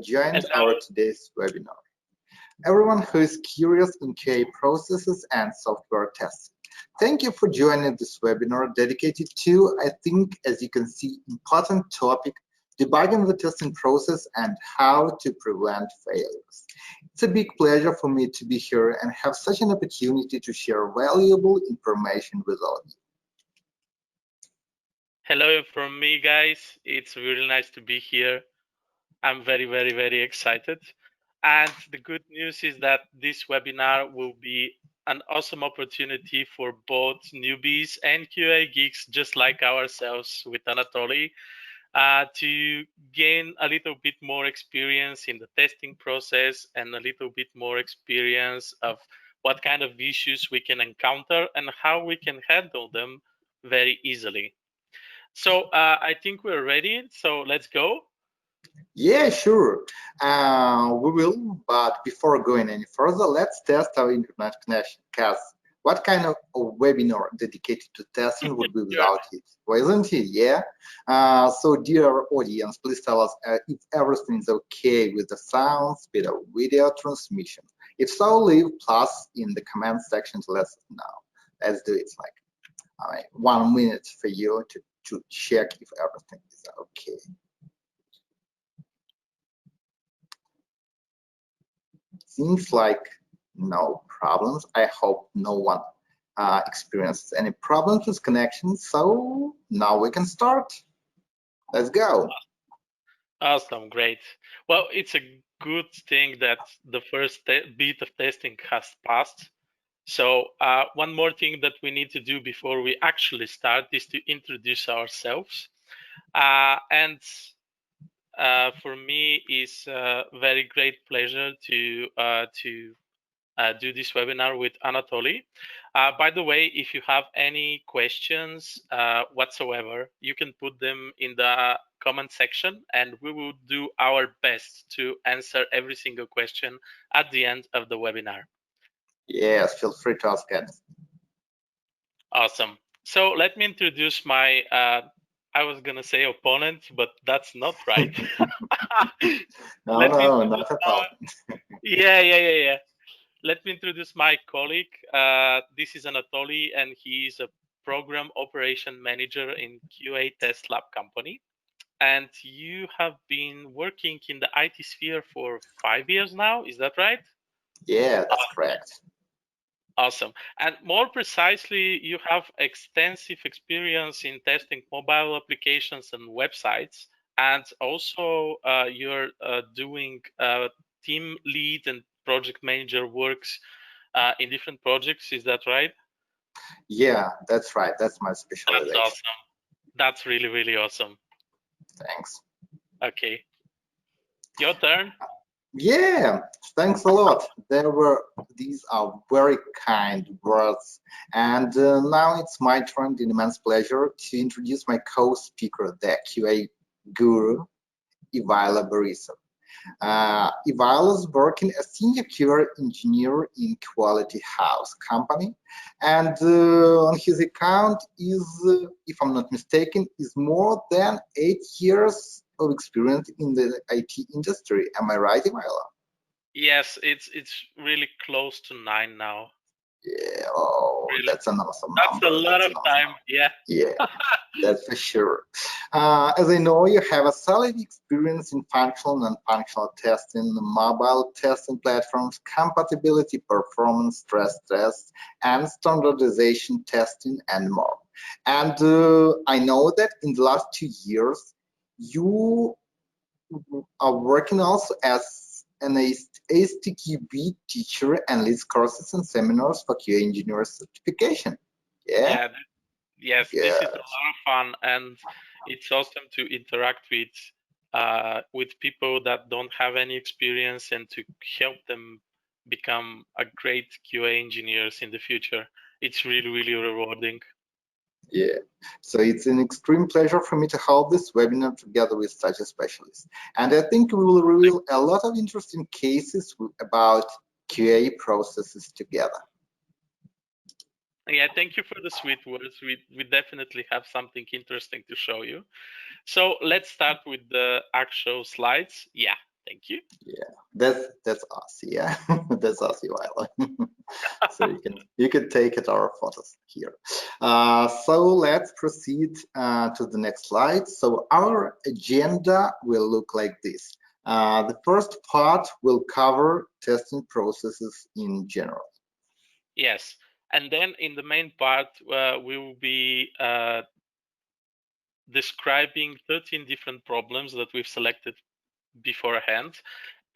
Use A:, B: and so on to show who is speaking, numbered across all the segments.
A: joining our today's webinar. Everyone who is curious in QA processes and software testing. Thank you for joining this webinar dedicated to, I think, as you can see, important topic, debugging the testing process and how to prevent failures. It's a big pleasure for me to be here and have such an opportunity to share valuable information with all of you.
B: Hello from me, guys. It's really nice to be here. I'm very excited. And the good news is that this webinar will be an awesome opportunity for both newbies and QA geeks, just like ourselves with Anatoliy, to gain a little bit more experience in the testing process and a little bit more experience of what kind of issues we can encounter and how we can handle them very easily. So I think we're ready, so let's go.
A: Yeah, sure. We will, but before going any further, let's test our internet connection. Because what kind of a webinar dedicated to testing would be without it? Wasn't it? Yeah. So, dear audience, please tell us if everything is okay with the sound, speed of video transmission. If so, leave plus in the comment section to let us know. Let's do it. Like 1 minute for you to check if everything is okay. Seems like no problems. I hope no one experiences any problems with connection. So now we can start. Let's go.
B: Awesome, great. Well, it's a good thing that the first bit of testing has passed. So one more thing that we need to do before we actually start is to introduce ourselves. And for me, it's a very great pleasure to do this webinar with Anatoliy. By the way, if you have any questions whatsoever, you can put them in the comment section and we will do our best to answer every single question at the end of the webinar.
A: Yes, feel free to ask it.
B: Awesome. So let me introduce my, I was going to say opponent, but that's not right.
A: No, not at all.
B: Yeah. Let me introduce my colleague. This is Anatoliy, and he is a program operation manager in QATestLab company. And you have been working in the IT sphere for 5 years now, is that right?
A: Yeah, that's correct.
B: Awesome. And more precisely, you have extensive experience in testing mobile applications and websites. And also, you're doing team lead and project manager works in different projects. Is that right?
A: Yeah, that's right. That's my specialization.
B: That's awesome. That's really awesome.
A: Thanks.
B: Okay. Your turn.
A: Yeah, thanks a lot. These are very kind words. And now it's my turn, an immense pleasure to introduce my co-speaker, the QA guru, Ivaylo Borisov. Ivaylo is working as senior QA engineer in QualityHouse company, and on his account is, if I'm not mistaken, is more than 8 years of experience in the IT industry. Am I right, Ivaylo?
B: Yes, it's really close to 9 now.
A: Yeah, oh, really? That's an awesome
B: number. That's a lot of time, yeah.
A: Yeah, that's for sure. As I know, you have a solid experience in functional and non-functional testing, mobile testing platforms, compatibility, performance, stress tests, and standardization testing, and more. And I know that in the last 2 years, you are working also as an ASTQB teacher and leads courses and seminars for QA engineer certification. Yeah.
B: Yes, this is a lot of fun, and it's awesome to interact with people that don't have any experience and to help them become a great QA engineers in the future. It's really rewarding.
A: Yeah, so it's an extreme pleasure for me to hold this webinar together with such a specialist. And I think we will reveal a lot of interesting cases about QA processes together.
B: Yeah, thank you for the sweet words. We definitely have something interesting to show you. So let's start with the actual slides. Yeah, Thank you.
A: Yeah, that's us. Yeah, that's us, Ivaylo. So you can take it our photos here. So let's proceed to the next slide. So our agenda will look like this. The first part will cover testing processes in general.
B: Yes, and then in the main part, we will be describing 13 different problems that we've selected beforehand.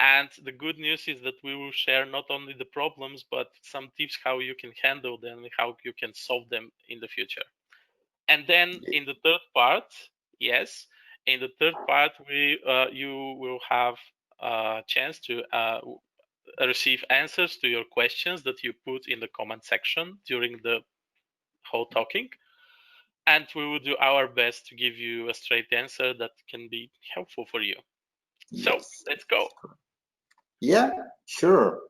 B: And the good news is that we will share not only the problems, but some tips how you can handle them, how you can solve them in the future. And then in the third part, yes, in the third part, you will have a chance to receive answers to your questions that you put in the comment section during the whole talking. And we will do our best to give you a straight answer that can be helpful for you. So
A: Yes.
B: let's go.
A: Yeah, sure.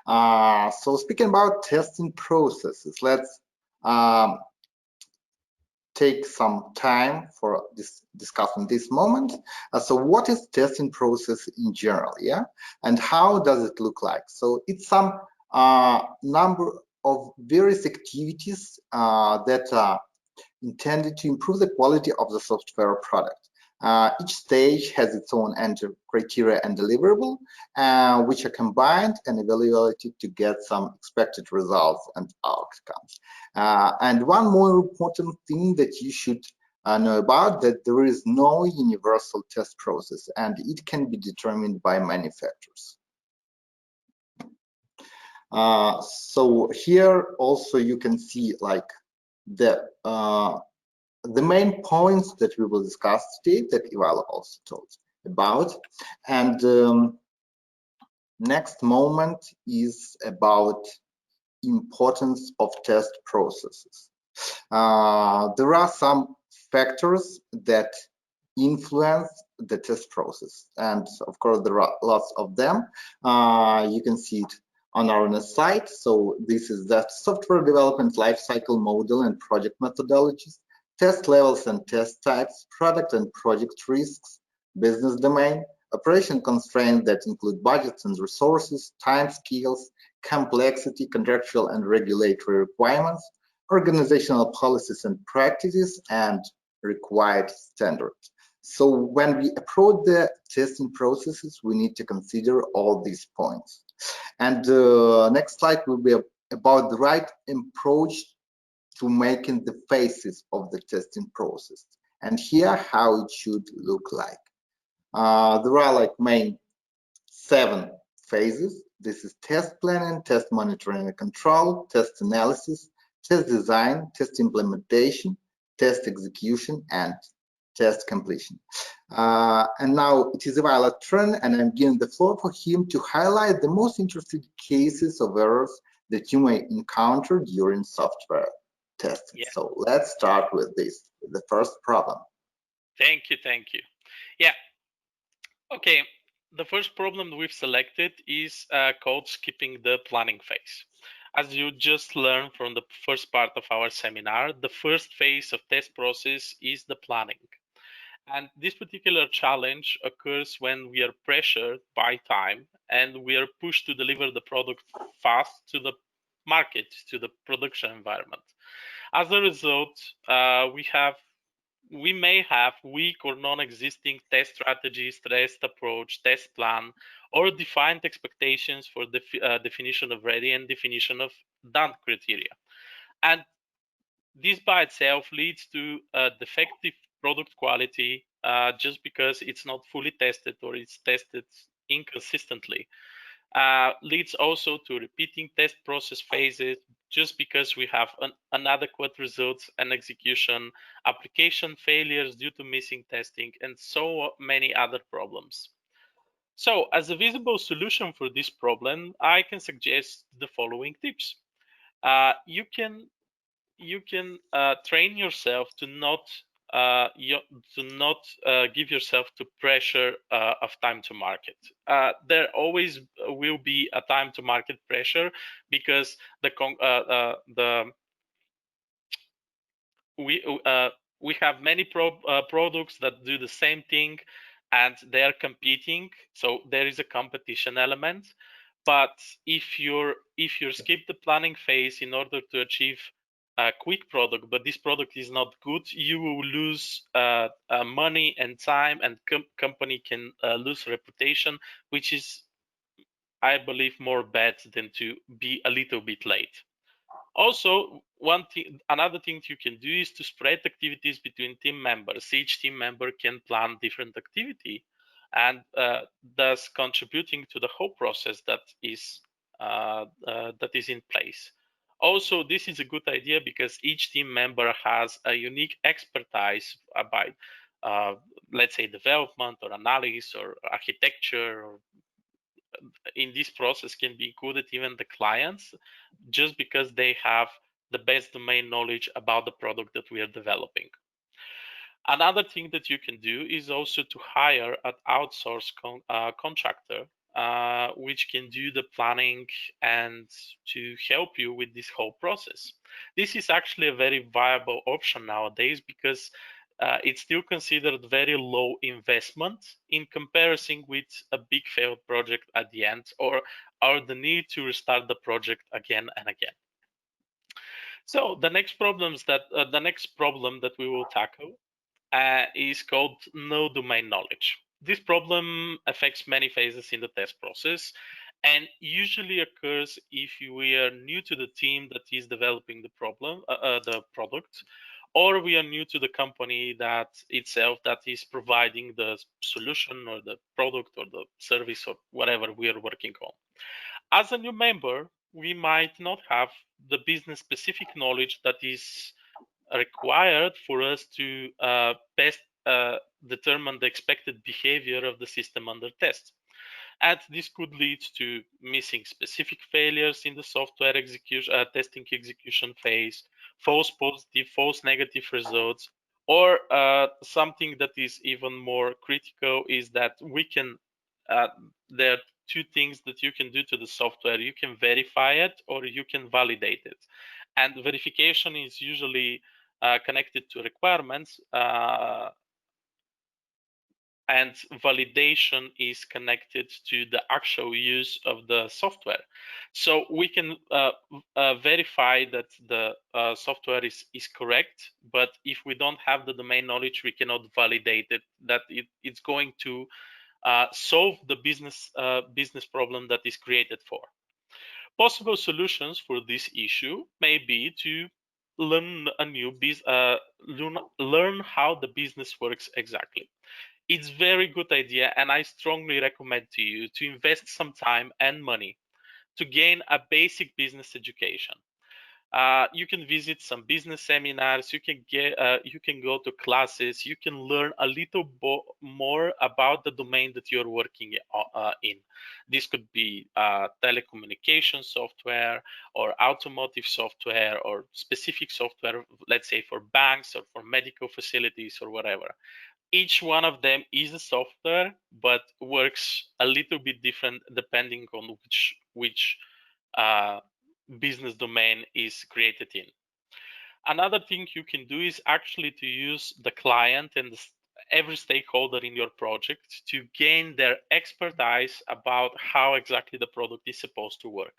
A: So speaking about testing processes, let's um, take some time for discussing this moment. So what is testing process in general, yeah? And how does it look like? So it's some number of various activities that are intended to improve the quality of the software product. Each stage has its own entry criteria and deliverable, which are combined and evaluated to get some expected results and outcomes. And one more important thing that you should know about, that there is no universal test process, and it can be determined by manufacturers. So here also you can see like the main points that we will discuss today that Ivaylo also told about. And next moment is about importance of test processes. There are some factors that influence the test process, and of course there are lots of them. You can see it on our site. So this is the software development lifecycle model and project methodologies, test levels and test types, product and project risks, business domain, operation constraints that include budgets and resources, time scales, complexity, contractual and regulatory requirements, organizational policies and practices, and required standards. So when we approach the testing processes, we need to consider all these points. And next slide will be about the right approach to making the phases of the testing process. And here, how it should look like. There are like main 7 phases. This is test planning, test monitoring and control, test analysis, test design, test implementation, test execution, and test completion. And now it is Ivaylo's turn, and I'm giving the floor for him to highlight the most interesting cases of errors that you may encounter during software testing.
B: Yeah.
A: So let's start with this, the first problem.
B: Thank you. Yeah. Okay. The first problem we've selected is called skipping the planning phase. As you just learned from the first part of our seminar, the first phase of test process is the planning. And this particular challenge occurs when we are pressured by time and we are pushed to deliver the product fast to the market, to the production environment. As a result, we may have weak or non-existing test strategies, test approach, test plan, or defined expectations for the definition of ready and definition of done criteria. And this by itself leads to defective product quality just because it's not fully tested or it's tested inconsistently. Leads also to repeating test process phases just because we have inadequate results and execution, application failures due to missing testing, and so many other problems. So as a visible solution for this problem, I can suggest the following tips. You can train yourself to not give yourself to pressure of time to market. There always will be a time to market pressure because we have many products that do the same thing and they are competing, so there is a competition element. But if you skip the planning phase in order to achieve a quick product, but this product is not good, you will lose money and time, and company can lose reputation, which is, I believe, more bad than to be a little bit late. Also, another thing you can do is to spread activities between team members. Each team member can plan different activity, and thus contributing to the whole process that is in place. Also, this is a good idea because each team member has a unique expertise about, let's say, development or analysis or architecture, or in this process can be included even the clients, just because they have the best domain knowledge about the product that we are developing. Another thing that you can do is also to hire an outsourced contractor, which can do the planning and to help you with this whole process. This is actually a very viable option nowadays because it's still considered very low investment in comparison with a big failed project at the end, or the need to restart the project again and again. So the next problem that we will tackle is called no domain knowledge. This problem affects many phases in the test process and usually occurs if we are new to the team that is developing the product, or we are new to the company that is providing the solution or the product or the service or whatever we are working on. As a new member, we might not have the business specific knowledge that is required for us to best determine the expected behavior of the system under test. And this could lead to missing specific failures in the software testing execution phase, false positive, false negative results, or something that is even more critical is that there are two things that you can do to the software. You can verify it or you can validate it. And verification is usually connected to requirements, and validation is connected to the actual use of the software. So we can verify that the software is correct, but if we don't have the domain knowledge, we cannot validate it, that it's going to solve the business problem that is created for. Possible solutions for this issue may be to learn learn how the business works exactly. It's very good idea, and I strongly recommend to you to invest some time and money to gain a basic business education. You can visit some business seminars, you can go to classes, you can learn a little more about the domain that you're working in. This could be telecommunication software or automotive software or specific software, let's say for banks or for medical facilities or whatever. Each one of them is a software, but works a little bit different depending on which business domain is created in. Another thing you can do is actually to use the client and every stakeholder in your project to gain their expertise about how exactly the product is supposed to work.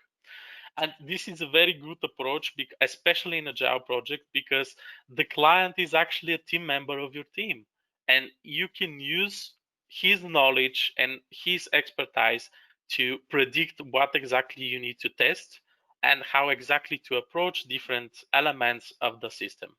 B: And this is a very good approach, especially in Agile project, because the client is actually a team member of your team, and you can use his knowledge and his expertise to predict what exactly you need to test and how exactly to approach different elements of the system.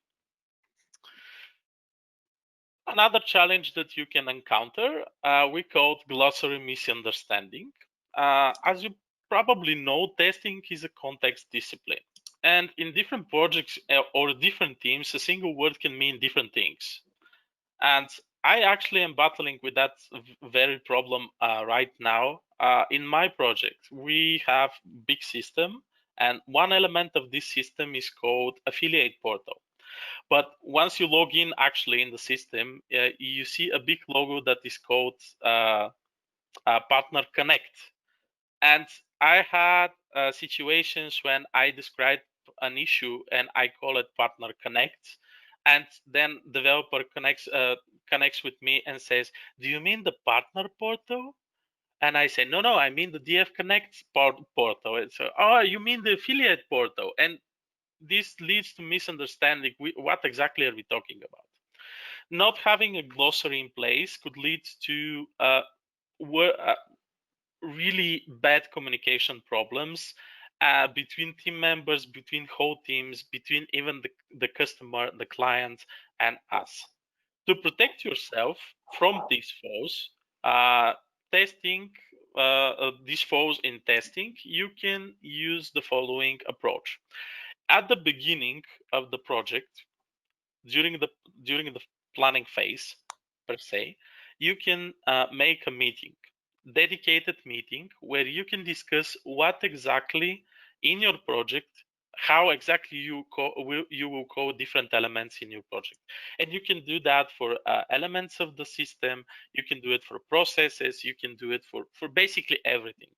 B: Another challenge that you can encounter, we call glossary misunderstanding. As you probably know, testing is a context discipline. And in different projects or different teams, a single word can mean different things. And I actually am battling with that very problem right now. In my project, we have big system, and one element of this system is called affiliate portal. But once you log in actually in the system, you see a big logo that is called Partner Connect. And I had situations when I described an issue and I call it Partner Connect, and then developer connects with me and says, "Do you mean the partner portal?" And I say, no, I mean the DF Connect portal. And so, oh, you mean the affiliate portal? And this leads to misunderstanding. What exactly are we talking about? Not having a glossary in place could lead to really bad communication problems between team members, between whole teams, between even the customer, the client, and us. To protect yourself from these foes, testing these foes in testing, you can use the following approach. At the beginning of the project, during the planning phase per se, you can make a meeting, dedicated meeting, where you can discuss what exactly in your project, how exactly you will code different elements in your project. And you can do that for elements of the system, you can do it for processes, you can do it for basically everything.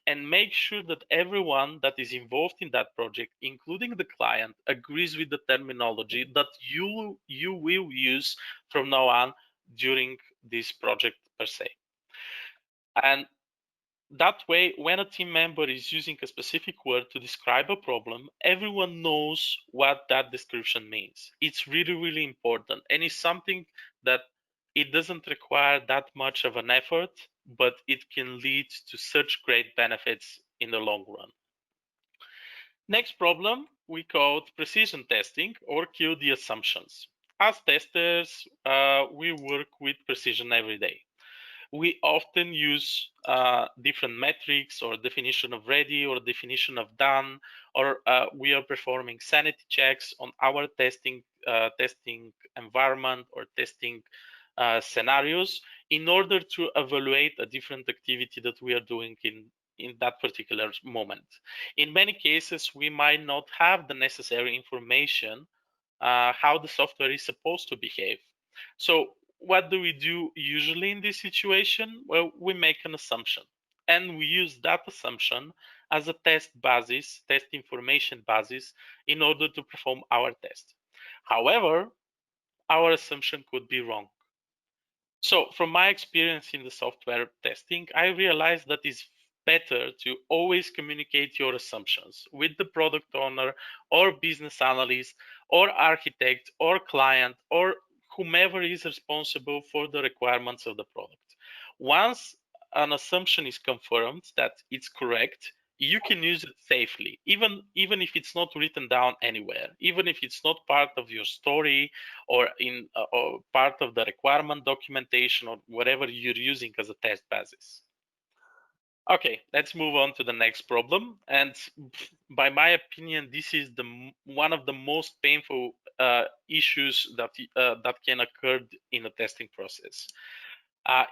B: And make sure that everyone that is involved in that project, including the client, agrees with the terminology that you will use from now on during this project per se. And that way, when a team member is using a specific word to describe a problem, everyone knows what that description means. It's really, really important. And it's something that it doesn't require that much of an effort, but it can lead to such great benefits in the long run. Next problem, we call precision testing or kill the assumptions. As testers, we work with precision every day. We often use different metrics or definition of ready or definition of done, or we are performing sanity checks on our testing environment or testing scenarios in order to evaluate a different activity that we are doing in that particular moment. In many cases, we might not have the necessary information how the software is supposed to behave. So what do we do usually in this situation? Well, we make an assumption, and we use that assumption as a test information basis, in order to perform our test. However, our assumption could be wrong. So from my experience in the software testing, I realized that it's better to always communicate your assumptions with the product owner or business analyst or architect or client or whomever is responsible for the requirements of the product. Once an assumption is confirmed that it's correct, you can use it safely, even if it's not written down anywhere, even if it's not part of your story or in or part of the requirement documentation or whatever you're using as a test basis. Okay, let's move on to the next problem. And by my opinion, this is one of the most painful issues that can occur in a testing process.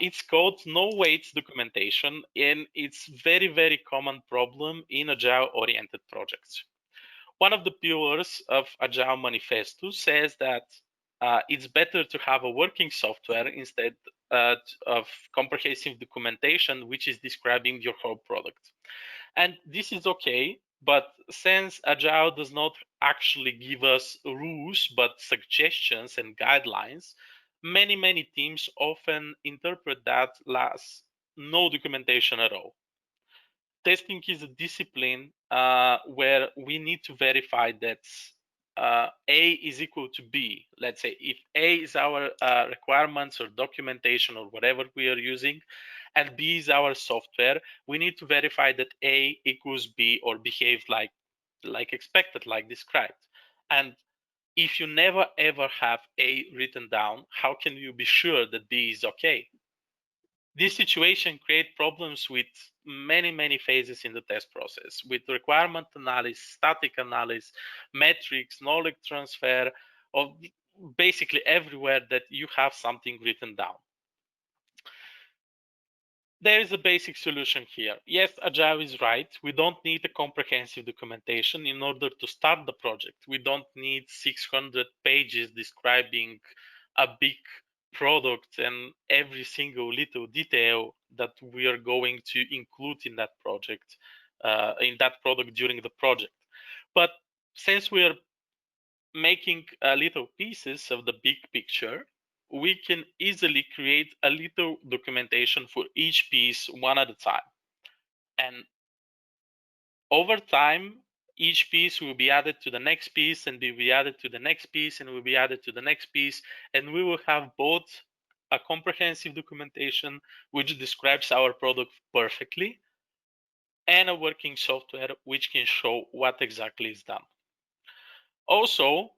B: It's called no waits documentation, and it's very, very common problem in agile-oriented projects. One of the pillars of Agile Manifesto says that it's better to have a working software instead of comprehensive documentation, which is describing your whole product. And this is okay, but since Agile does not actually give us rules, but suggestions and guidelines, many teams often interpret that as no documentation at all. Testing is a discipline where we need to verify that A is equal to B. Let's say if A is our requirements or documentation or whatever we are using, and B is our software, we need to verify that A equals B or behaves like expected, like described. And if you never ever have A written down, how can you be sure that B is okay? This situation creates problems with many phases in the test process, with requirement analysis, static analysis, metrics, knowledge transfer, or basically everywhere that you have something written down. There is a basic solution here. Yes, Agile is right. We don't need a comprehensive documentation in order to start the project. We don't need 600 pages describing a big product and every single little detail that we are going to include in that project, in that product during the project. But since we are making little pieces of the big picture, we can easily create a little documentation for each piece one at a time. And over time, each piece will be added to the next piece and will be added to the next piece and will be added to the next piece. And we will have both a comprehensive documentation which describes our product perfectly and a working software which can show what exactly is done. Also,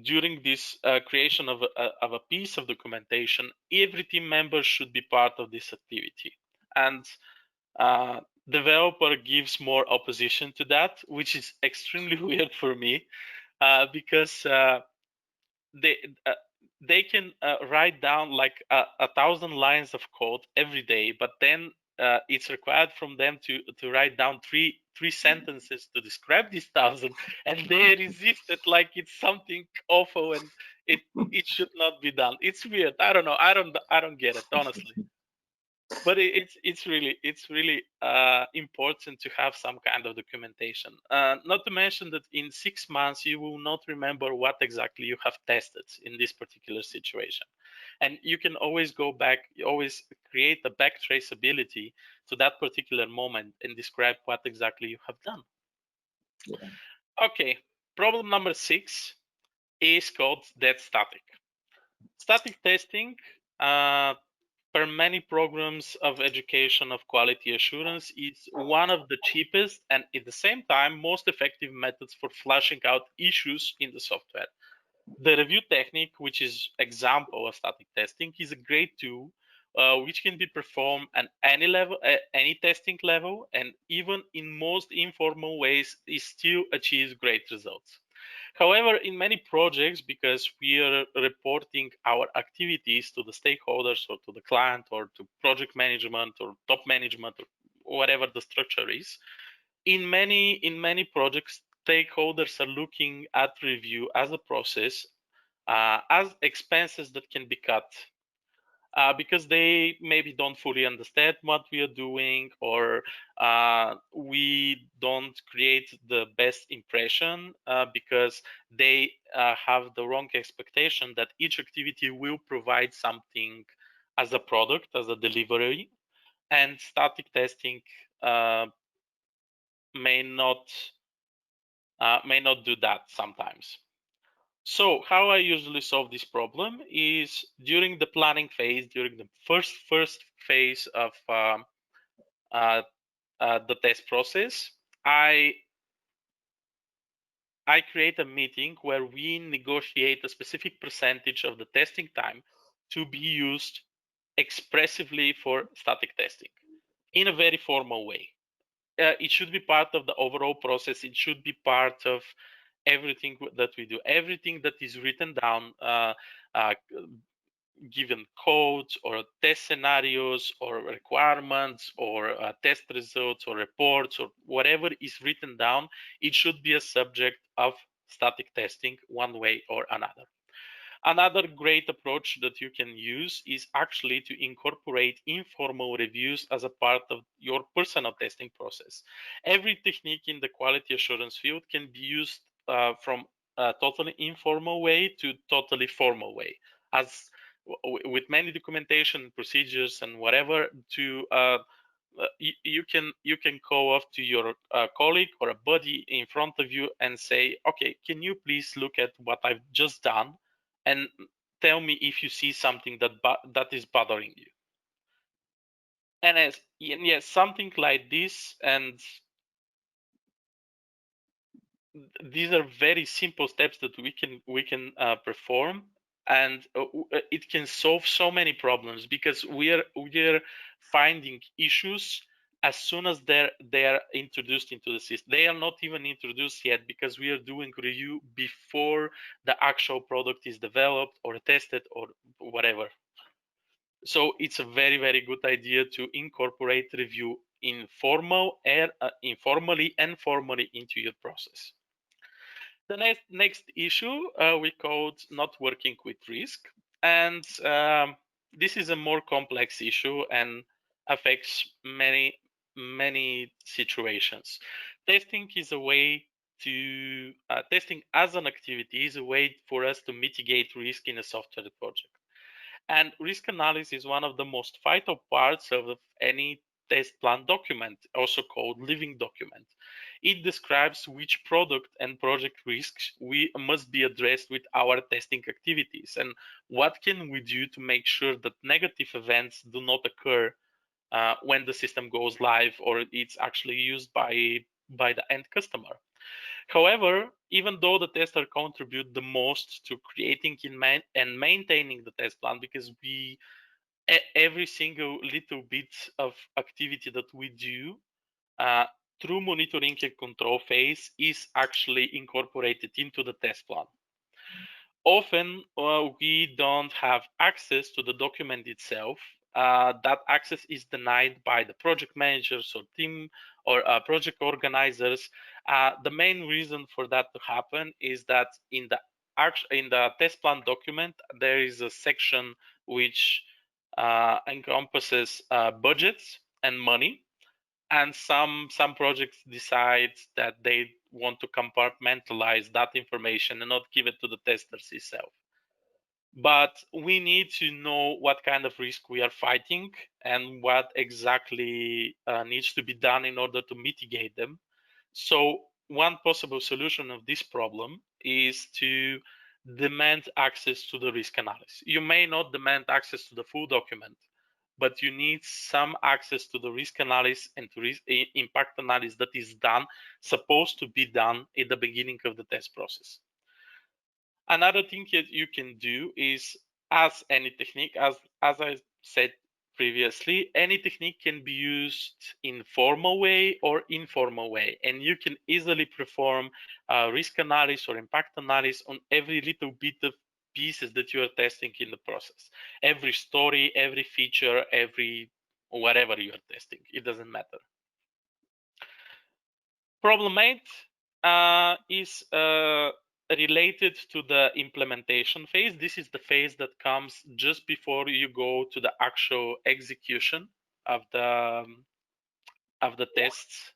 B: during this creation of a piece of documentation, every team member should be part of this activity. And developer gives more opposition to that, which is extremely weird for me, because they can write down like 1,000 lines of code every day, but then it's required from them to write down three sentences to describe these 1,000, and they resist it like it's something awful and it should not be done. It's weird. I don't know. I don't get it, honestly. But it's really important to have some kind of documentation. Not to mention that in 6 months you will not remember what exactly you have tested in this particular situation, and you can always go back. You always create a back traceability to that particular moment and describe what exactly you have done.
A: Yeah.
B: Okay, problem number 6 is called dead static. Static testing. Per many programs of education of quality assurance, is one of the cheapest and at the same time most effective methods for fleshing out issues in the software. The review technique, which is example of static testing, is a great tool which can be performed at any level, at any testing level, and even in most informal ways, it still achieves great results. However, in many projects, because we are reporting our activities to the stakeholders or to the client or to project management or top management or whatever the structure is, in many projects, stakeholders are looking at review as a process, as expenses that can be cut. Because they maybe don't fully understand what we are doing, or we don't create the best impression because they have the wrong expectation that each activity will provide something as a product, as a delivery, and static testing may not do that sometimes. So how I usually solve this problem is during the planning phase, during the first phase of the test process, I create a meeting where we negotiate a specific percentage of the testing time to be used expressively for static testing in a very formal way. It should be part of the overall process. It should be part of everything that we do. Everything that is written down, given codes or test scenarios or requirements or test results or reports or whatever is written down, it should be a subject of static testing one way or another. Another great approach that you can use is actually to incorporate informal reviews as a part of your personal testing process. Every technique in the quality assurance field can be used from a totally informal way to totally formal way, as with many documentation procedures and whatever, to you can call off to your colleague or a buddy in front of you and say, okay, can you please look at what I've just done and tell me if you see something that is bothering you. And yes, something like this, and these are very simple steps that we can perform, and it can solve so many problems, because we are finding issues as soon as they are introduced into the system. They are not even introduced yet, because we are doing review before the actual product is developed or tested or whatever. So it's a very, very good idea to incorporate review informally and formally into your process. The next issue we called not working with risk, and this is a more complex issue and affects many situations. Testing is a way to testing as an activity is a way for us to mitigate risk in a software project. And risk analysis is one of the most vital parts of any test plan document, also called living document. It describes which product and project risks we must be addressed with our testing activities and what can we do to make sure that negative events do not occur when the system goes live or it's actually used by the end customer. However, even though the tester contribute the most to creating and maintaining the test plan, because every single little bit of activity that we do uh, through monitoring and control phase is actually incorporated into the test plan. Often we don't have access to the document itself. That access is denied by the project managers or team or project organizers. The main reason for that to happen is that in the test plan document there is a section which encompasses budgets and money, and some projects decide that they want to compartmentalize that information and not give it to the testers itself. But we need to know what kind of risk we are fighting and what exactly needs to be done in order to mitigate them. So one possible solution of this problem is to demand access to the risk analysis. You may not demand access to the full document, but you need some access to the risk analysis and to impact analysis that is supposed to be done at the beginning of the test process. Another thing that you can do is, as any technique, as I said previously, any technique can be used in formal way or informal way, and you can easily perform risk analysis or impact analysis on every little bit of pieces that you are testing in the process. Every story, every feature, every whatever you are testing, it doesn't matter. Problem 8 is related to the implementation phase. This is the phase that comes just before you go to the actual execution of the tests.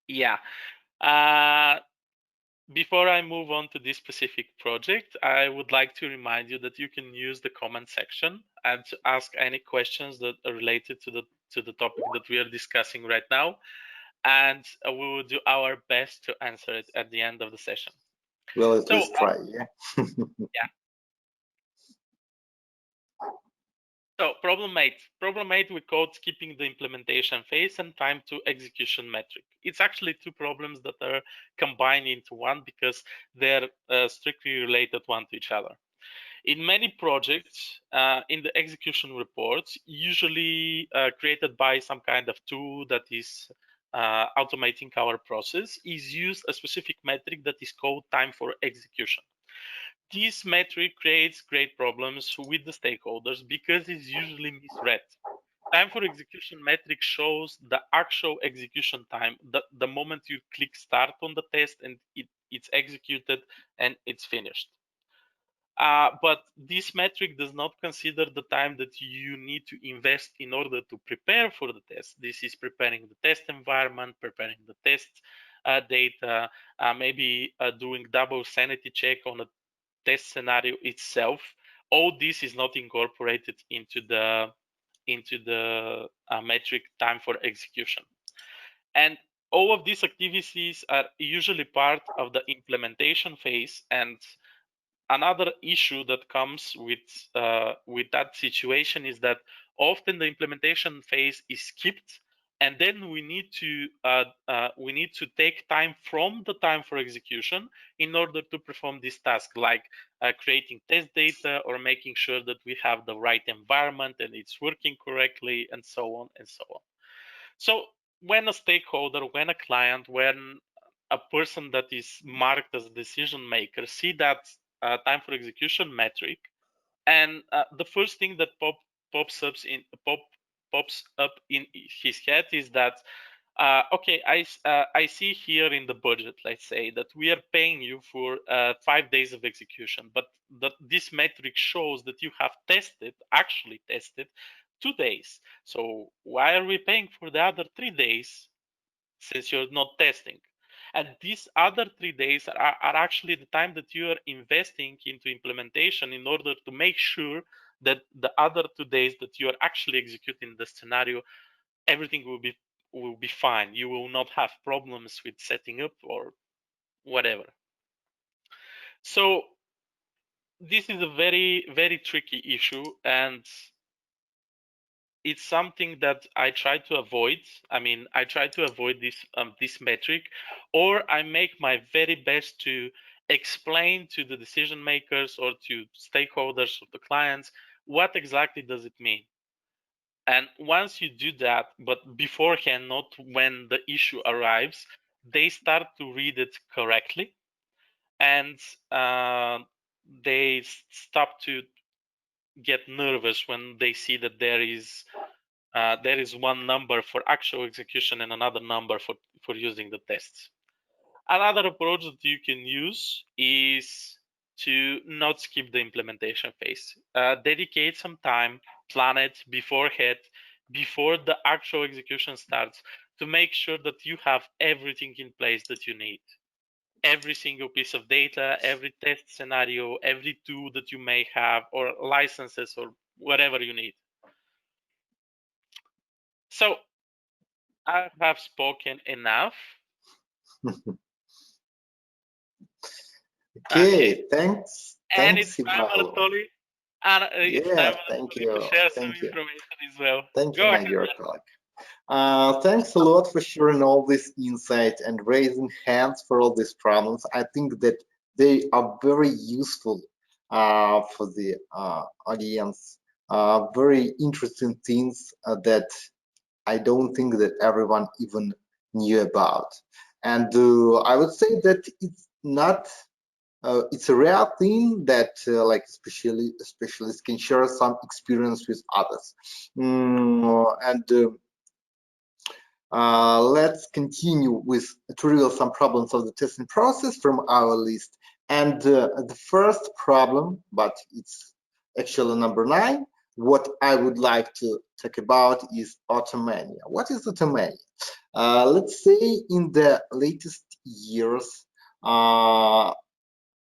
B: Yeah. Before I move on to this specific project, I would like to remind you that you can use the comment section and to ask any questions that are related to the topic that we are discussing right now, and we will do our best to answer it at the end of the session.
A: Well, at least try, yeah.
B: Yeah. So problem 8. Problem 8 we called skipping the implementation phase and time to execution metric. It's actually two problems that are combined into one because they're strictly related one to each other. In many projects, in the execution reports, usually created by some kind of tool that is automating our process, is used a specific metric that is called time for execution. This metric creates great problems with the stakeholders because it's usually misread. Time for execution metric shows the actual execution time, the moment you click start on the test and it's executed and it's finished. But this metric does not consider the time that you need to invest in order to prepare for the test. This is preparing the test environment, preparing the test data, maybe doing double sanity check on a test scenario itself. All this is not incorporated into the metric time for execution. And all of these activities are usually part of the implementation phase. And another issue that comes with that situation is that often the implementation phase is skipped, and then we need to take time from the time for execution in order to perform this task, like creating test data or making sure that we have the right environment and it's working correctly, and so on and so on. So when a stakeholder, when a client, when a person that is marked as a decision maker see that time for execution metric, and the first thing that pops up in his head is that okay, I see here in the budget, let's say, that we are paying you for 5 days of execution, but this metric shows that you have actually tested 2 days. So why are we paying for the other 3 days since you're not testing? And these other 3 days are actually the time that you are investing into implementation in order to make sure that the other 2 days that you are actually executing the scenario, everything will be fine. You will not have problems with setting up or whatever. So this is a very, very tricky issue, and it's something that I try to avoid. I mean, I try to avoid this metric, or I make my very best to explain to the decision makers or to stakeholders or the clients what exactly does it mean. And once you do that, but beforehand, not when the issue arrives, they start to read it correctly, and they stop to get nervous when they see that there is one number for actual execution and another number for using the tests. Another approach that you can use is to not skip the implementation phase. Dedicate some time, plan it beforehand, before the actual execution starts, to make sure that you have everything in place that you need. Every single piece of data, every test scenario, every tool that you may have, or licenses, or whatever you need. So I have spoken enough.
A: Okay, thanks.
B: And it's
A: Thanks,
B: time,
A: Ivaylo.
B: Anatoliy. And it's time,
A: Yeah, thank
B: Anatoliy, to
A: you.
B: share some
A: Thank you.
B: information as well.
A: Thank you,
B: Go
A: my
B: ahead.
A: dear colleague. Thanks a lot for sharing all this insight and raising hands for all these problems. I think that they are very useful for the audience. Very interesting things that I don't think that everyone even knew about. And I would say that it's not it's a rare thing that like specialists can share some experience with others. Let's continue with to reveal some problems of the testing process from our list. And the first problem, but it's actually number 9, what I would like to talk about is automania. What is automania? Let's say in the latest years,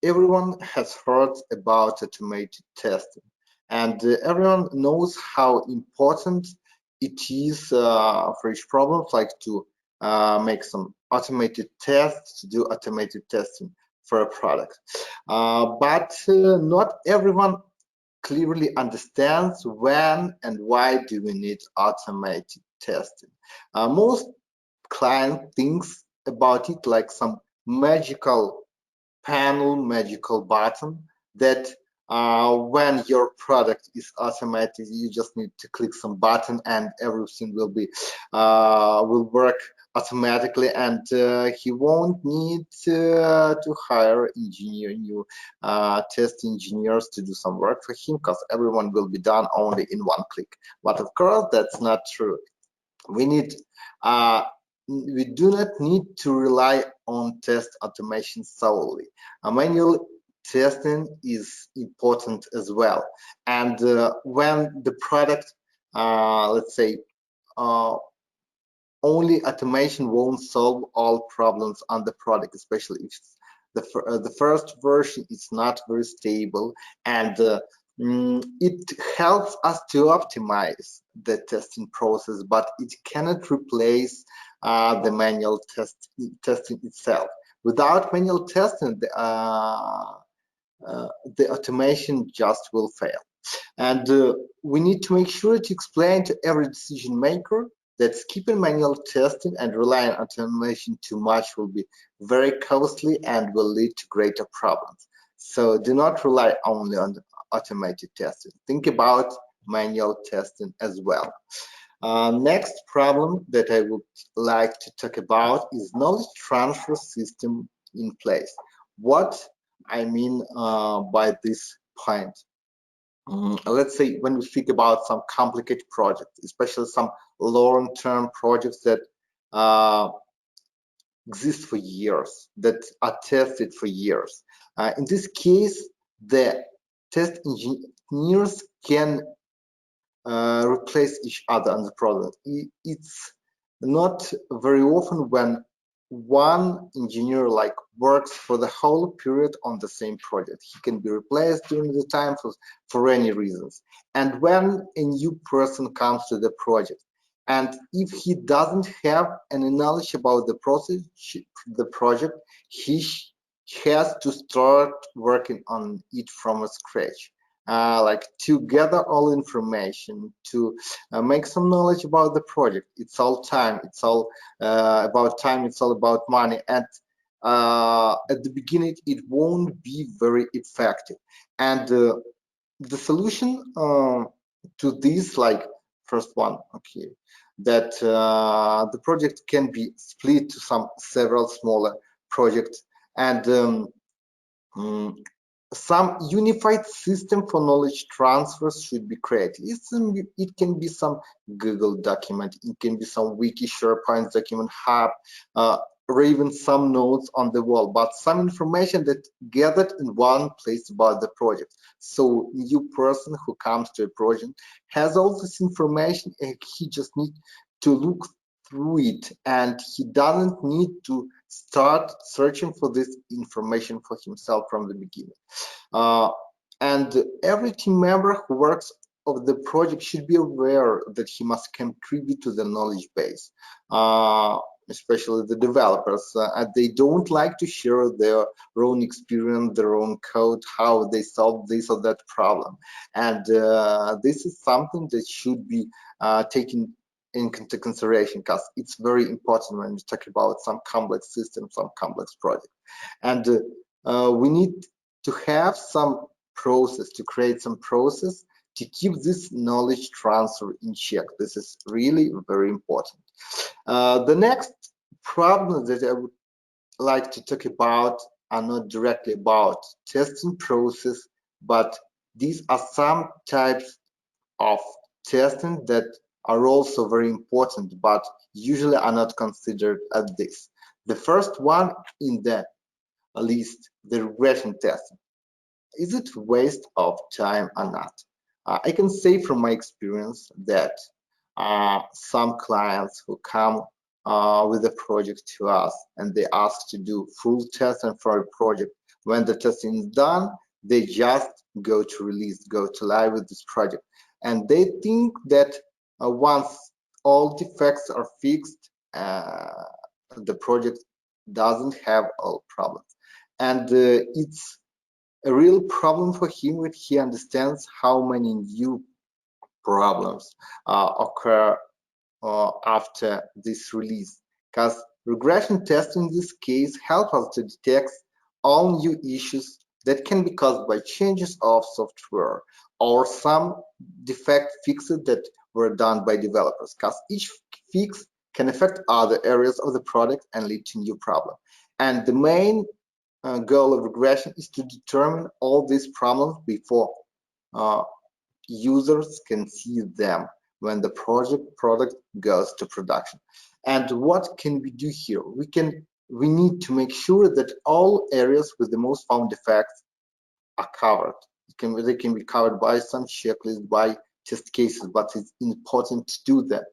A: everyone has heard about automated testing, and everyone knows how important it is for each problem, like to make some automated tests, to do automated testing for a product. But not everyone clearly understands when and why do we need automated testing. Most client thinks about it like some magical panel, magical button that when your product is automated, you just need to click some button and everything will work automatically, and he won't need to hire new test engineers to do some work for him, because everyone will be done only in one click. But of course, that's not true. We need we do not need to rely on test automation solely. Manual testing is important as well. And when the product, let's say, only automation won't solve all problems on the product, especially if the first version is not very stable, and it helps us to optimize the testing process, but it cannot replace the manual testing itself. Without manual testing, the automation just will fail. And we need to make sure to explain to every decision maker that skipping manual testing and relying on automation too much will be very costly and will lead to greater problems. So do not rely only on automated testing. Think about manual testing as well. Next problem that I would like to talk about is knowledge transfer system in place. What I mean by this point. Let's say when we think about some complicated projects, especially some long-term projects that exist for years, that are tested for years. In this case, the test engineers can replace each other on the product. It's not very often when one engineer like works for the whole period on the same project. He can be replaced during the time for any reasons. And when a new person comes to the project, and if he doesn't have any knowledge about the process, the project, he has to start working on it from scratch. Like to gather all information, to make some knowledge about the project. It's all time. It's all about time. It's all about money. And at the beginning, it won't be very effective. And the solution to this, like first one, okay, that the project can be split to several smaller projects, and some unified system for knowledge transfers should be created. It can be some Google document, it can be some wiki, SharePoint document, hub, or even some notes on the wall, but some information that gathered in one place about the project. So new person who comes to a project has all this information and he just needs to look through it, and he doesn't need to start searching for this information for himself from the beginning. And every team member who works of the project should be aware that he must contribute to the knowledge base, especially the developers. They don't like to share their own experience, their own code, how they solve this or that problem. And this is something that should be taken into consideration, because it's very important when we talk about some complex systems, some complex projects. And we need to have some process, to create some process to keep this knowledge transfer in check. This is really very important. The next problem that I would like to talk about are not directly about testing process, but these are some types of testing that are also very important, but usually are not considered as this. The first one in the list, the regression testing. Is it waste of time or not? I can say from my experience that some clients who come with a project to us and they ask to do full testing for a project, when the testing is done, they just go to release, go to live with this project. And they think that once all defects are fixed, the project doesn't have all problems. And it's a real problem for him when he understands how many new problems occur after this release. Because regression testing in this case helps us to detect all new issues that can be caused by changes of software or some defect fixes that were done by developers, because each fix can affect other areas of the product and lead to new problems. And the main goal of regression is to determine all these problems before users can see them when the product goes to production. And what can we do here? We need to make sure that all areas with the most found defects are covered. They can be covered by some checklist, by test cases, but it's important to do that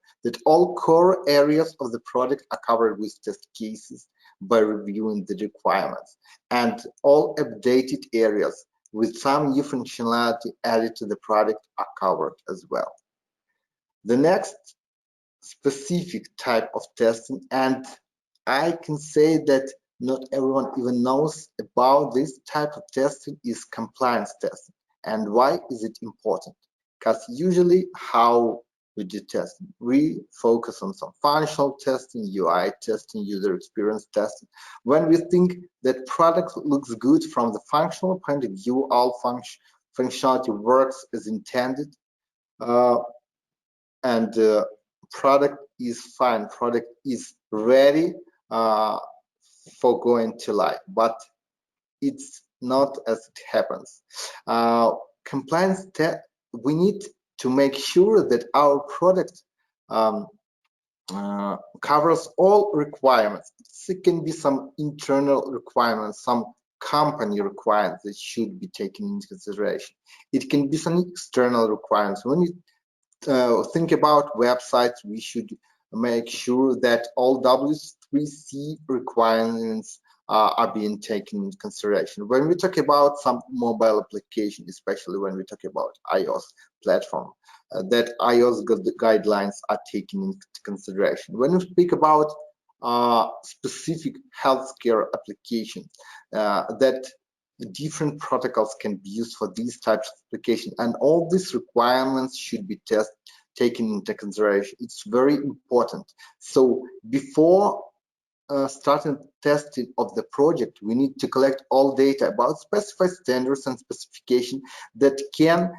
A: all core areas of the product are covered with test cases by reviewing the requirements, and all updated areas with some new functionality added to the product are covered as well. The next specific type of testing, and I can say that not everyone even knows about this type of testing, is compliance testing. And why is it important? Because usually how we do testing, we focus on some functional testing, UI testing, user experience testing. When we think that product looks good from the functional point of view, all functionality works as intended, and product is fine, product is ready for going to live, but it's not as it happens. Compliance we need to make sure that our product covers all requirements. It can be some internal requirements, some company requirements that should be taken into consideration. It can be some external requirements. When you think about websites, we should make sure that all W3C requirements are being taken into consideration. When we talk about some mobile application, especially when we talk about iOS platform, that iOS guidelines are taken into consideration. When we speak about specific healthcare application, that different protocols can be used for these types of application, and all these requirements should be taken into consideration. It's very important. So before starting testing of the project, we need to collect all data about specified standards and specification that can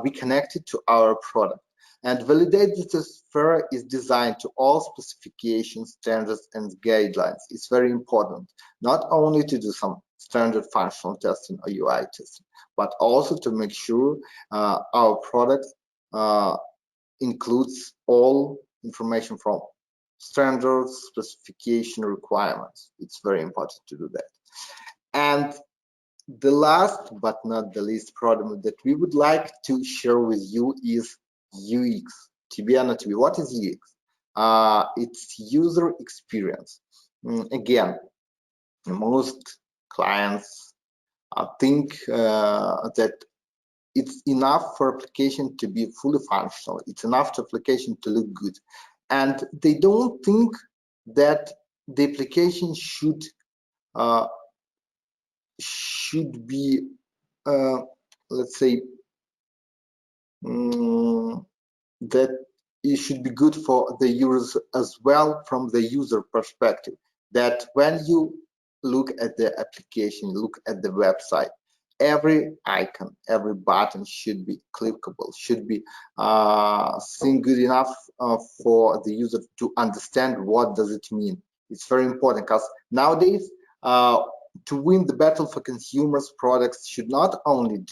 A: be connected to our product. And validate this sphere is designed to all specifications, standards, and guidelines. It's very important, not only to do some standard functional testing or UI testing, but also to make sure our product includes all information from standards, specification, requirements. It's very important to do that. And the last but not the least problem that we would like to share with you is UX. To be honest, what is UX? It's user experience. Again, most clients think that it's enough for application to be fully functional. It's enough for application to look good. And they don't think that the application should be, let's say, that it should be good for the users as well from the user perspective. That when you look at the application, look at the website, every icon, every button should be clickable, should be seen good enough for the user to understand what does it mean. It's very important because nowadays, to win the battle for consumers, products should not only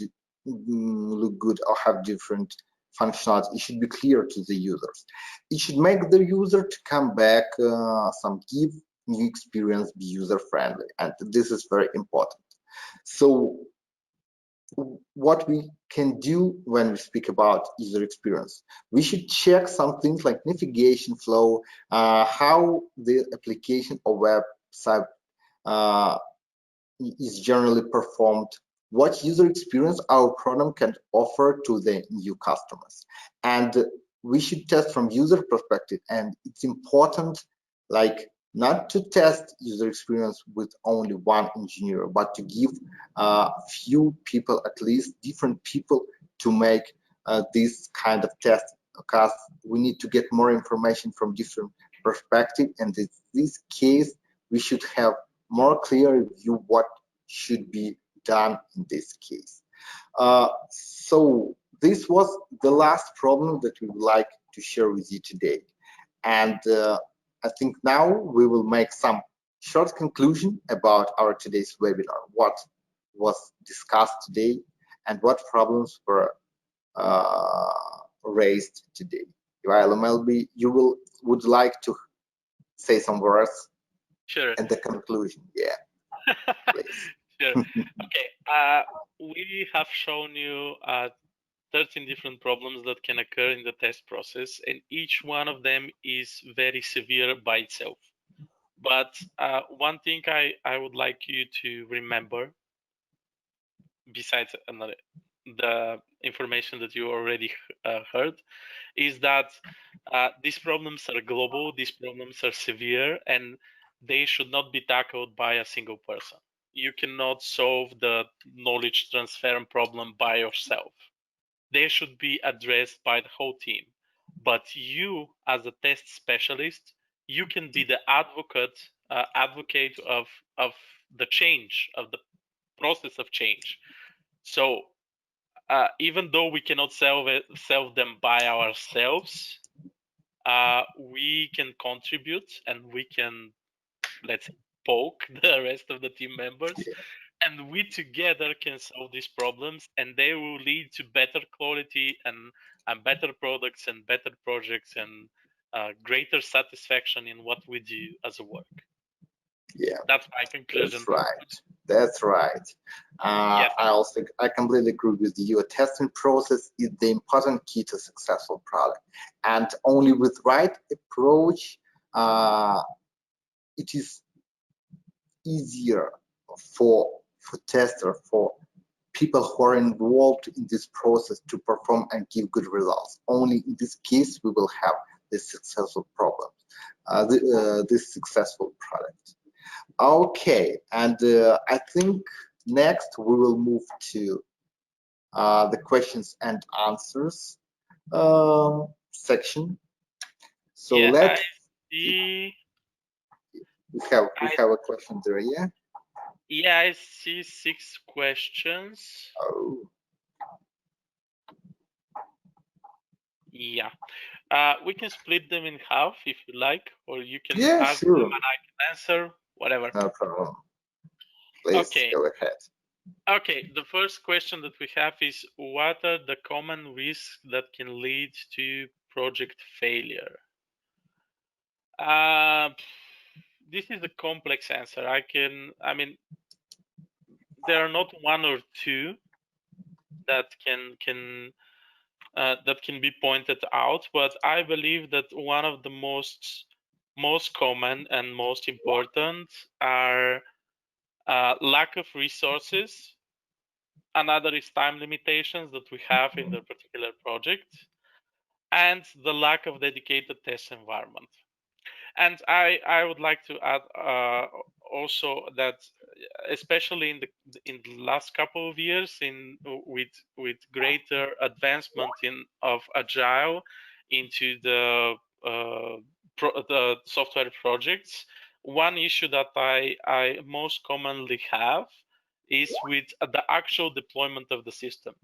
A: look good or have different functionality. It should be clear to the users. It should make the user to come back, give new experience, be user friendly, and this is very important. So what we can do when we speak about user experience, we should check some things like navigation flow, how the application or website is generally performed, what user experience our product can offer to the new customers. And we should test from user perspective, and it's important, like, not to test user experience with only one engineer, but to give few people, at least different people, to make this kind of test, because we need to get more information from different perspective. And in this case, we should have more clear view what should be done in this case. So this was the last problem that we would like to share with you today. And I think now we will make some short conclusion about our today's webinar, what was discussed today and what problems were raised today. Ivaylo, maybe you would like to say some words.
B: Sure.
A: And the conclusion, yeah.
B: Sure. Okay. We have shown you 13 different problems that can occur in the test process, and each one of them is very severe by itself. But one thing I would like you to remember, besides the information that you already heard, is that these problems are global, these problems are severe, and they should not be tackled by a single person. You cannot solve the knowledge transfer problem by yourself. They should be addressed by the whole team. But you, as a test specialist, you can be the advocate of the change, of the process of change. So even though we cannot solve them by ourselves, we can contribute, and we can, let's say, poke the rest of the team members, and we together can solve these problems, and they will lead to better quality and better products and better projects and greater satisfaction in what we do as a work.
A: Yeah,
B: that's my conclusion.
A: that's right. That's right.
B: Yes.
A: I completely agree with you. A testing process is the important key to successful product, and only with right approach, it is easier for tester, for people who are involved in this process to perform and give good results. Only in this case we will have this successful problem, this successful product. Okay, and I think next we will move to the questions and answers section. So
B: Yeah, I
A: let's
B: see.
A: we have a question there, yeah.
B: Yeah, I see 6 questions.
A: Oh,
B: Yeah. We can split them in half if you like, or you can
A: yeah,
B: ask them
A: sure,
B: and I can answer, whatever.
A: no problem. Please
B: Okay.
A: go ahead.
B: Okay, the first question that we have is, what are the common risks that can lead to project failure? This is a complex answer. I mean, there are not one or two that can be pointed out, but I believe that one of the most common and most important are lack of resources. Another is time limitations that we have in the particular project, and the lack of dedicated test environment. And I would like to add also that, especially in the last couple of years, with greater advancement of agile into the software projects, one issue that I most commonly have is with the actual deployment of the system.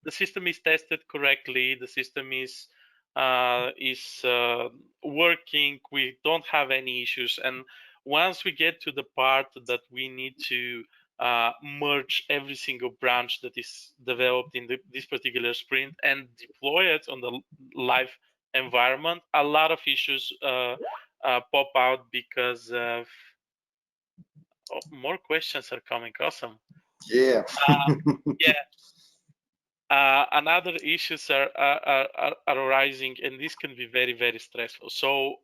B: The system is tested correctly. The system is working. We don't have any issues, and once we get to the part that we need to merge every single branch that is developed in this particular sprint and deploy it on the live environment, a lot of issues pop out because of more questions are coming. Awesome.
A: Yeah.
B: Yeah. Another issues are arising, and this can be very, very stressful. So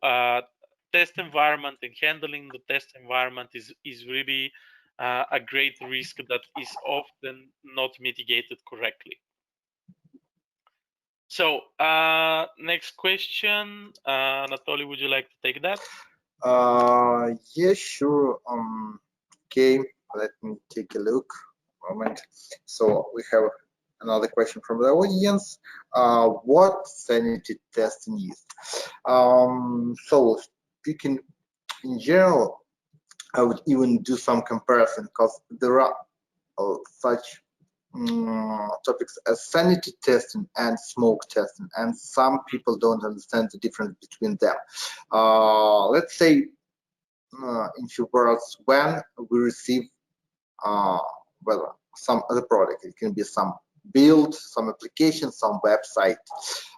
B: test environment and handling the test environment is really a great risk that is often not mitigated correctly. So next question, Anatoly, would you like to take that?
A: Yeah, sure. Okay, let me take a look. Moment. So we have another question from the audience. What sanity testing is? So speaking in general, I would even do some comparison because there are such topics as sanity testing and smoke testing, and some people don't understand the difference between them. Let's say, in few words, when we receive well, some other product, it can be some build, some application, some website.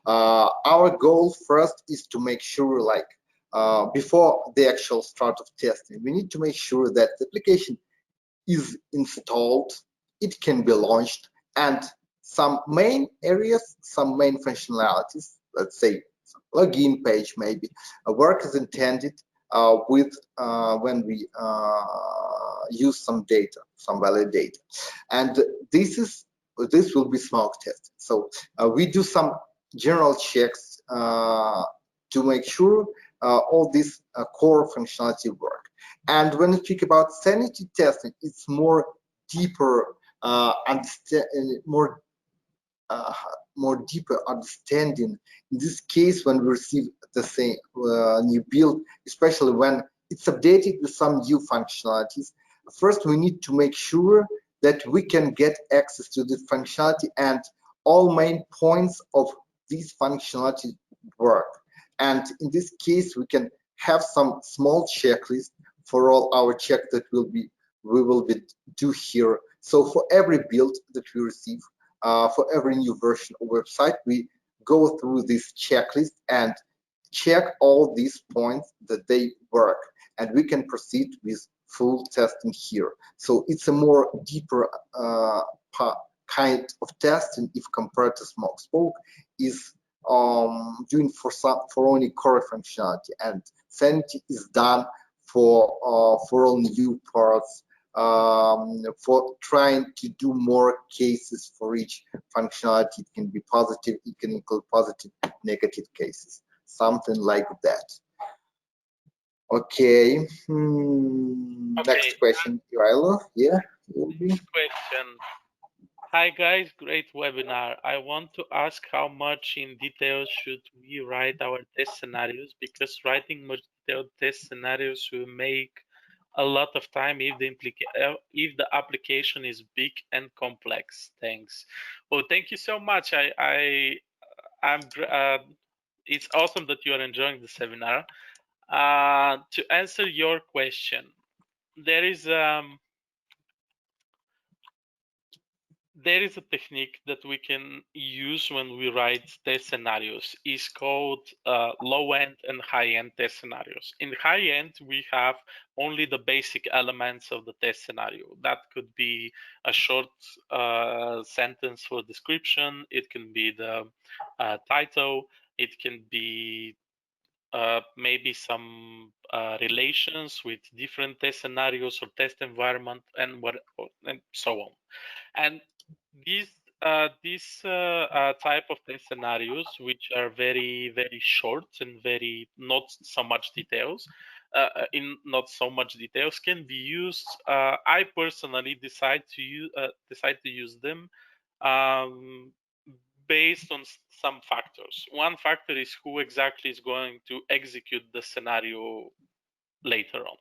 A: Our goal first is to make sure, like, before the actual start of testing, we need to make sure that the application is installed, it can be launched, and some main areas, some main functionalities, let's say some login page, maybe work is intended with when we use some data, some valid data, and this will be smoke tested. So we do some general checks to make sure all these core functionality work. And when we speak about sanity testing, it's more deeper more deeper understanding. In this case, when we receive the same new build, especially when it's updated with some new functionalities, first we need to make sure that we can get access to this functionality and all main points of this functionality work. And in this case, we can have some small checklist for all our check that we will be do here. So for every build that we receive, for every new version of website, we go through this checklist and check all these points that they work, and we can proceed with full testing here. So it's a more deeper kind of testing if compared to Smoke. Smoke is doing for only core functionality, and Sanity is done for all new parts, for trying to do more cases for each functionality. It can be positive, it can include positive, negative cases, something like that. Okay. Next question, Ivaylo. Yeah, will be.
B: Next question. Hi guys, great webinar. I want to ask how much in detail should we write our test scenarios, because writing much detailed test scenarios will make a lot of time if the application is big and complex. Thanks. Well, thank you so much. It's awesome that you are enjoying the seminar. To answer your question, there is a technique that we can use when we write test scenarios. It's called low-end and high-end test scenarios. In high-end, we have only the basic elements of the test scenario. That could be a short sentence for description. It can be the title. It can be maybe some relations with different test scenarios or test environment, and so on. And these type of test scenarios, which are very, very short and very not so much details, can be used. I personally decide to use them based on some factors. One factor is who exactly is going to execute the scenario later on.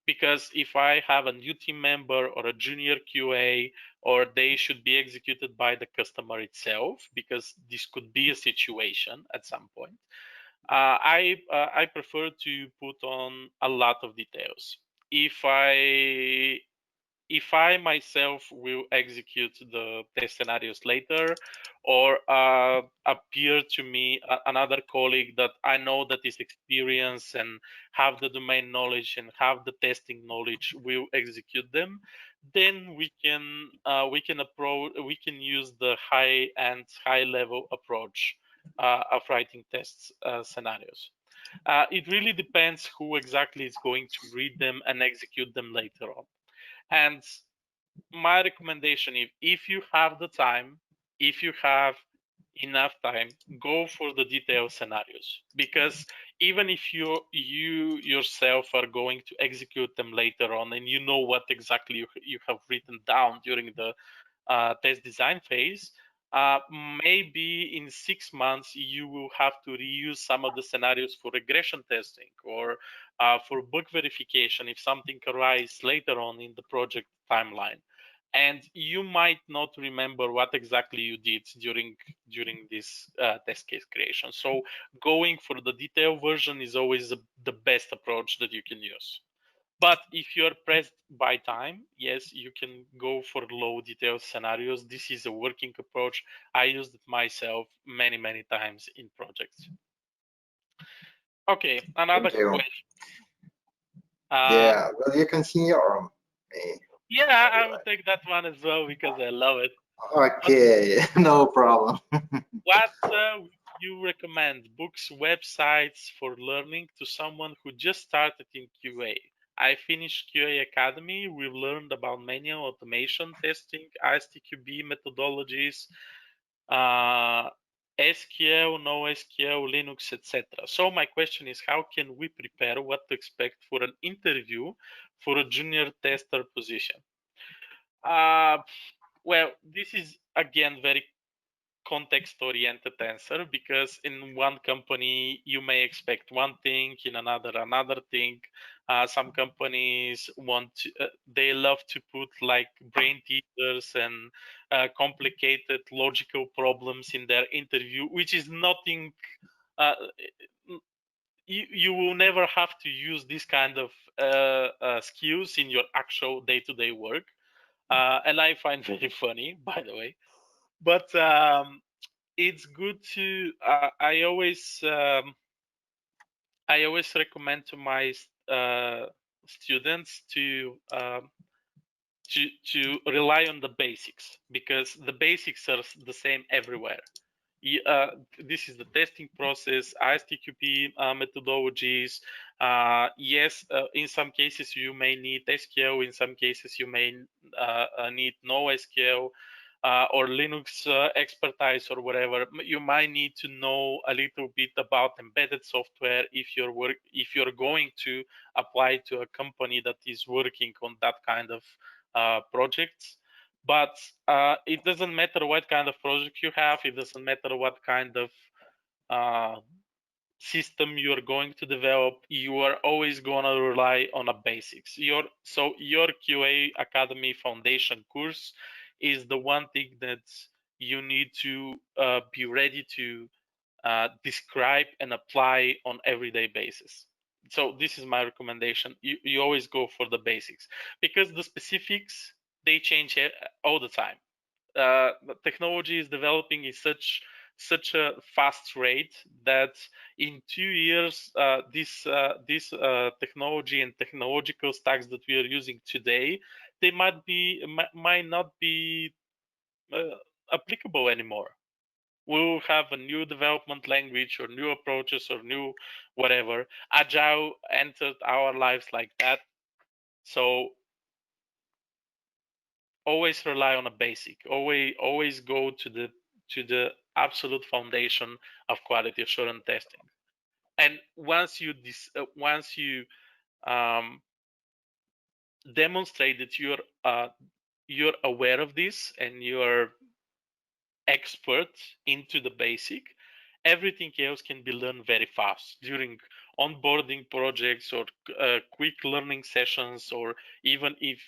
B: Because if I have a new team member or a junior QA, or they should be executed by the customer itself, because this could be a situation at some point, I prefer to put on a lot of details. If I myself will execute the test scenarios later, or appear to me another colleague that I know that is experienced and have the domain knowledge and have the testing knowledge will execute them, then we can use the high level approach of writing test scenarios. It really depends who exactly is going to read them and execute them later on. And my recommendation, if you have the time, if you have enough time, go for the detailed scenarios, because even if you yourself are going to execute them later on, and you know what exactly you have written down during the test design phase, maybe in 6 months you will have to reuse some of the scenarios for regression testing, or for bug verification if something arises later on in the project timeline. And you might not remember what exactly you did during this test case creation. So going for the detailed version is always the best approach that you can use. But if you're pressed by time, yes, you can go for low detail scenarios. This is a working approach. I used it myself many, many times in projects. Okay, another question.
A: Yeah, will you continue or me?
B: Yeah, I will take that one as well because I love it.
A: Okay, no problem.
B: What would you recommend? Books, websites for learning to someone who just started in QA? I finished QA Academy. We've learned about manual automation testing, ISTQB methodologies, SQL, NoSQL, Linux, etc. So my question is, how can we prepare what to expect for an interview for a junior tester position? Well, this is again very context-oriented answer, because in one company you may expect one thing, in another thing. Some companies they love to put like brain teasers and complicated logical problems in their interview, which is nothing. You will never have to use this kind of skills in your actual day-to-day work, and I find very funny, by the way. But it's good to I always recommend to my students to rely on the basics, because the basics are the same everywhere. This is the testing process, ISTQB methodologies. Yes, in some cases you may need SQL, in some cases you may need no SQL, or Linux expertise or whatever. You might need to know a little bit about embedded software if you're going to apply to a company that is working on that kind of projects. But it doesn't matter what kind of project you have. It doesn't matter what kind of system you are going to develop. You are always going to rely on a basics. Your QA Academy Foundation course is the one thing that you need to be ready to describe and apply on everyday basis. So this is my recommendation. You always go for the basics, because the specifics, they change all the time. The technology is developing in such a fast rate that in 2 years this technology and technological stacks that we are using today, they might not be applicable anymore. We'll have a new development language or new approaches or new whatever. Agile entered our lives like that. So always rely on a basic. Always go to the absolute foundation of quality assurance testing. And once you demonstrate that you're aware of this and you're expert into the basic, everything else can be learned very fast during onboarding projects or quick learning sessions, or even if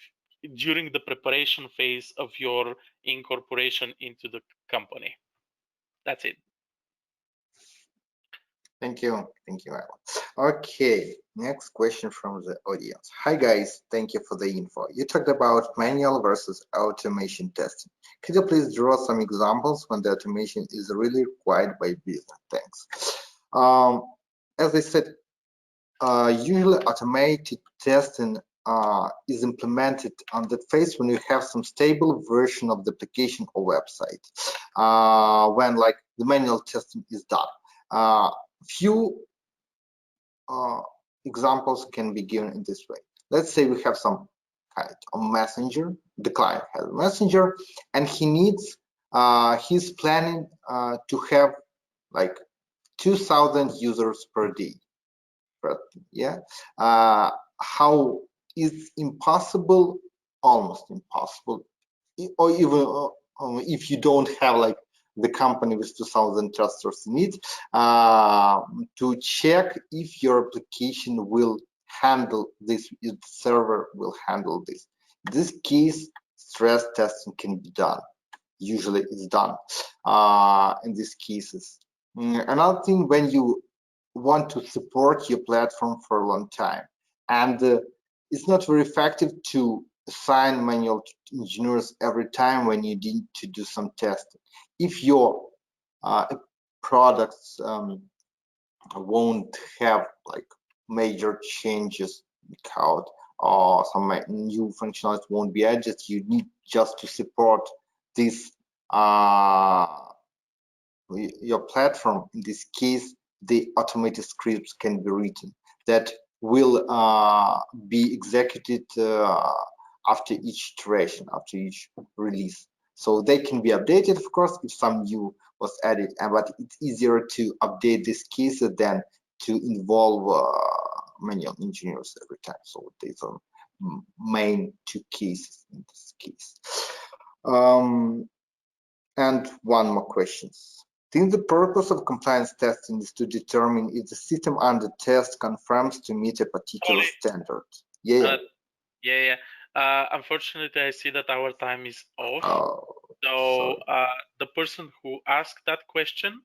B: during the preparation phase of your incorporation into the company. That's it.
A: Thank you, Ivaylo. Okay, next question from the audience. Hi guys, thank you for the info. You talked about manual versus automation testing. Could you please draw some examples when the automation is really required by business? Thanks. As I said, usually automated testing is implemented on that phase when you have some stable version of the application or website, when like the manual testing is done. Few examples can be given in this way. Let's say we have some kind of messenger. The client has a messenger, and he needs he's planning to have like 2,000 users per day. Yeah, how is impossible, almost impossible, or even if you don't have like the company with 2,000 testers in it, to check if your application will handle this, if the server will handle this. In this case, stress testing can be done. Usually it's done in these cases. Another thing, when you want to support your platform for a long time, and it's not very effective to assign manual engineers every time when you need to do some testing. If your products won't have like major changes in code, or some new functionality won't be added, you need just to support this your platform. In this case, the automated scripts can be written that will be executed after each iteration, after each release. So they can be updated, of course, if some new was added, but it's easier to update this case than to involve manual engineers every time. So these are main two cases in this case. And one more question. Think the purpose of compliance testing is to determine if the system under test confirms to meet a particular standard. Yeah.
B: Unfortunately, I see that our time is off.
A: Oh,
B: so the person who asked that question,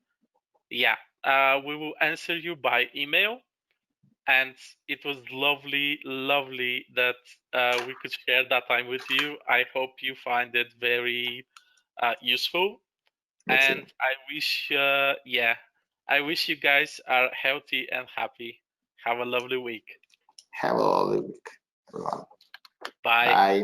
B: we will answer you by email. And it was lovely that we could share that time with you. I hope you find it very useful. And I wish, I wish you guys are healthy and happy. Have a lovely week.
A: Have a lovely week. everyone.
B: Bye.
A: Bye.